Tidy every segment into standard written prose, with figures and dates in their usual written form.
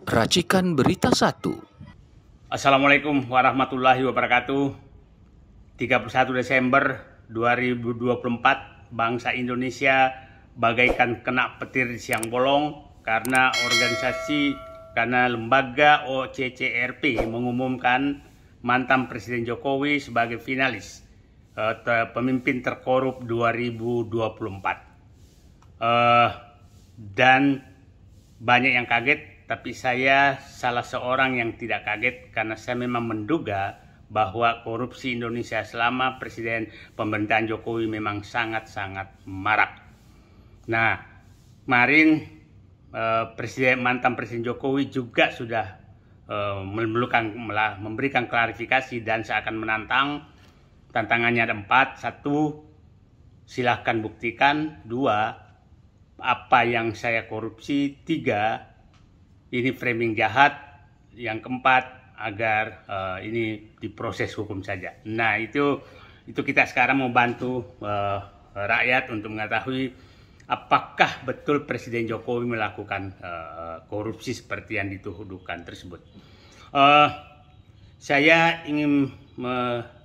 Racikan Berita 1. Assalamualaikum warahmatullahi wabarakatuh. 31 Desember 2024, bangsa Indonesia bagaikan kena petir di siang bolong karena lembaga OCCRP mengumumkan mantan Presiden Jokowi sebagai finalis pemimpin terkorup 2024. Dan banyak yang kaget, tapi saya salah seorang yang tidak kaget karena saya memang menduga bahwa korupsi Indonesia selama pemerintahan Jokowi memang sangat-sangat marak. Nah, kemarin mantan Presiden Jokowi juga sudah memberikan klarifikasi dan seakan menantang. Tantangannya ada 4. 1, silahkan buktikan. 2, apa yang saya korupsi. 3, ini framing jahat. Yang keempat, agar ini diproses hukum saja. Nah, itu kita sekarang mau bantu rakyat untuk mengetahui apakah betul Presiden Jokowi melakukan korupsi seperti yang dituduhkan tersebut. Saya ingin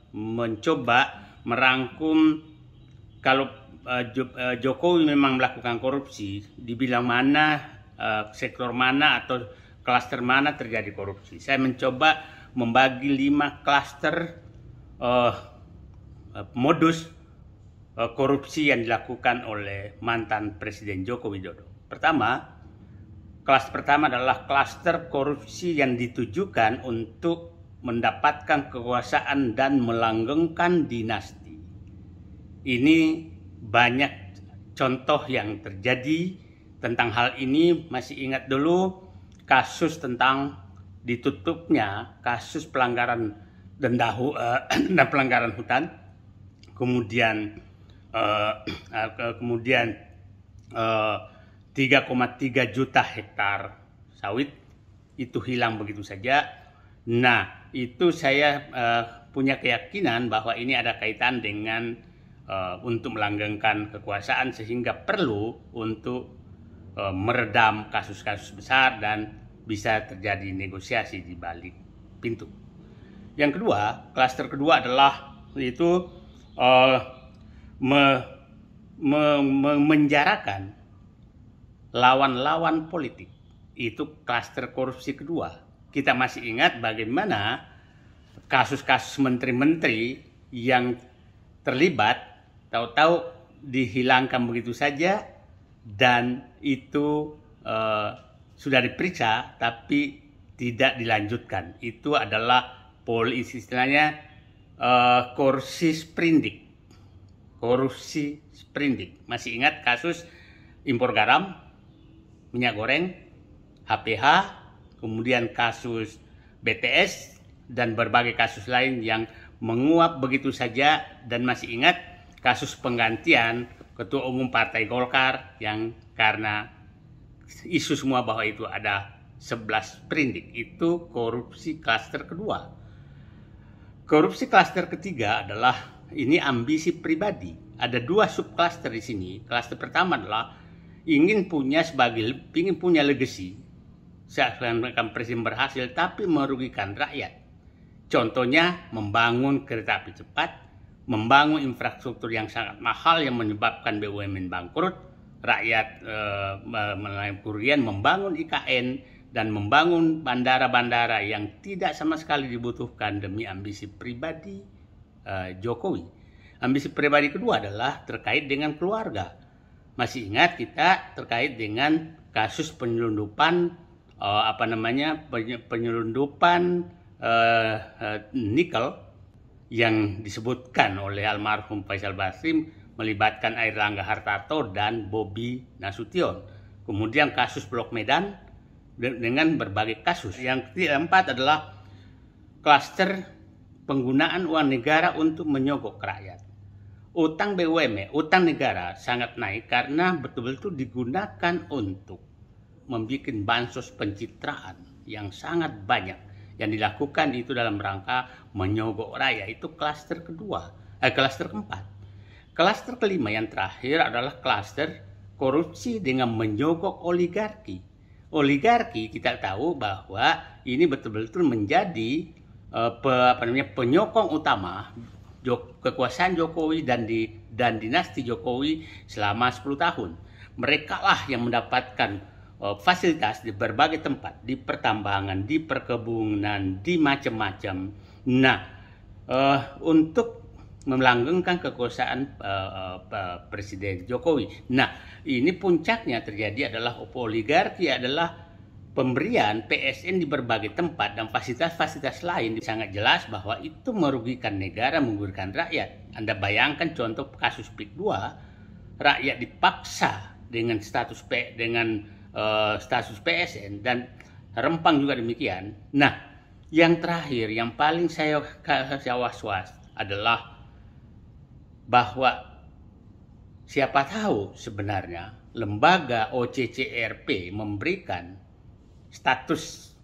mencoba merangkum kalau Jokowi memang melakukan korupsi, dibilang mana, sektor mana atau klaster mana terjadi korupsi. Saya mencoba membagi 5 klaster modus korupsi yang dilakukan oleh mantan Presiden Joko Widodo. Klaster pertama adalah klaster korupsi yang ditujukan untuk mendapatkan kekuasaan dan melanggengkan dinasti. Ini banyak contoh yang terjadi tentang hal ini. Masih ingat dulu kasus tentang ditutupnya kasus pelanggaran dan pelanggaran hutan, kemudian 3,3 juta hektar sawit itu hilang begitu saja. Nah, itu saya punya keyakinan bahwa ini ada kaitan dengan untuk melanggengkan kekuasaan, sehingga perlu untuk meredam kasus-kasus besar dan bisa terjadi negosiasi di balik pintu. Yang kedua, klaster kedua adalah itu menjarakan lawan-lawan politik. Itu klaster korupsi kedua. Kita masih ingat bagaimana kasus-kasus menteri-menteri yang terlibat tahu-tahu dihilangkan begitu saja, dan itu sudah diperiksa tapi tidak dilanjutkan. Itu adalah istilahnya korupsi sprindik. Masih ingat kasus impor garam, minyak goreng, HPH, kemudian kasus BTS dan berbagai kasus lain yang menguap begitu saja. Dan masih ingat kasus penggantian Ketua Umum Partai Golkar yang karena isu semua bahwa itu ada 11 sprindik. Itu korupsi klaster kedua. Korupsi klaster ketiga adalah ini ambisi pribadi. Ada 2 subklaster di sini. Klaster pertama adalah ingin punya legacy. Seakan-akan presiden berhasil tapi merugikan rakyat. Contohnya membangun kereta api cepat, membangun infrastruktur yang sangat mahal yang menyebabkan BUMN bangkrut, rakyat mengalami kerugian, membangun IKN, dan membangun bandara-bandara yang tidak sama sekali dibutuhkan demi ambisi pribadi Jokowi. Ambisi pribadi kedua adalah terkait dengan keluarga. Masih ingat kita terkait dengan kasus penyelundupan nikel yang disebutkan oleh almarhum Faisal Basri melibatkan Airlangga Hartarto dan Bobi Nasution. Kemudian kasus Blok Medan dengan berbagai kasus. Yang keempat adalah klaster penggunaan uang negara untuk menyogok rakyat. Utang BUMN, utang negara sangat naik karena betul-betul digunakan untuk membuat bansos pencitraan yang sangat banyak. Yang dilakukan itu dalam rangka menyogok rakyat. Itu klaster keempat. Klaster kelima yang terakhir adalah klaster korupsi dengan menyogok oligarki. oligarki kita tahu bahwa ini betul-betul menjadi penyokong utama kekuasaan Jokowi dan dinasti Jokowi selama 10 tahun. Mereka lah yang mendapatkan fasilitas di berbagai tempat, di pertambangan, di perkebunan, di macam-macam. Nah, untuk melanggengkan kekuasaan Presiden Jokowi. Nah, ini puncaknya terjadi adalah oligarki adalah pemberian PSN di berbagai tempat dan fasilitas-fasilitas lain. Sangat jelas bahwa itu merugikan negara, merugikan rakyat. Anda bayangkan contoh kasus PIK 2, rakyat dipaksa dengan status PSN dan Rempang juga demikian. Nah, yang terakhir, yang paling saya was-was adalah bahwa siapa tahu sebenarnya lembaga OCCRP memberikan status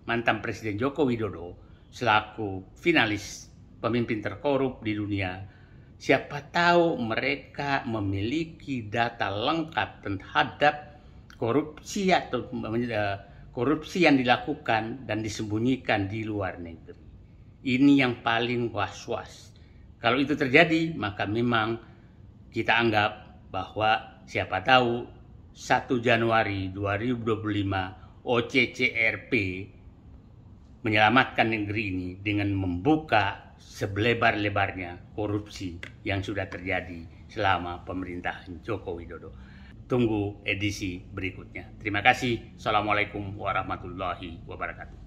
mantan Presiden Joko Widodo selaku finalis pemimpin terkorup di dunia. Siapa tahu mereka memiliki data lengkap terhadap korupsi atau korupsi yang dilakukan dan disembunyikan di luar negeri. Ini yang paling was-was. Kalau itu terjadi, maka memang kita anggap bahwa siapa tahu 1 Januari 2025 OCCRP menyelamatkan negeri ini dengan membuka selebar-lebarnya korupsi yang sudah terjadi selama pemerintahan Joko Widodo. Tunggu edisi berikutnya. Terima kasih. Assalamualaikum warahmatullahi wabarakatuh.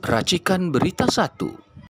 Racikan Berita 1.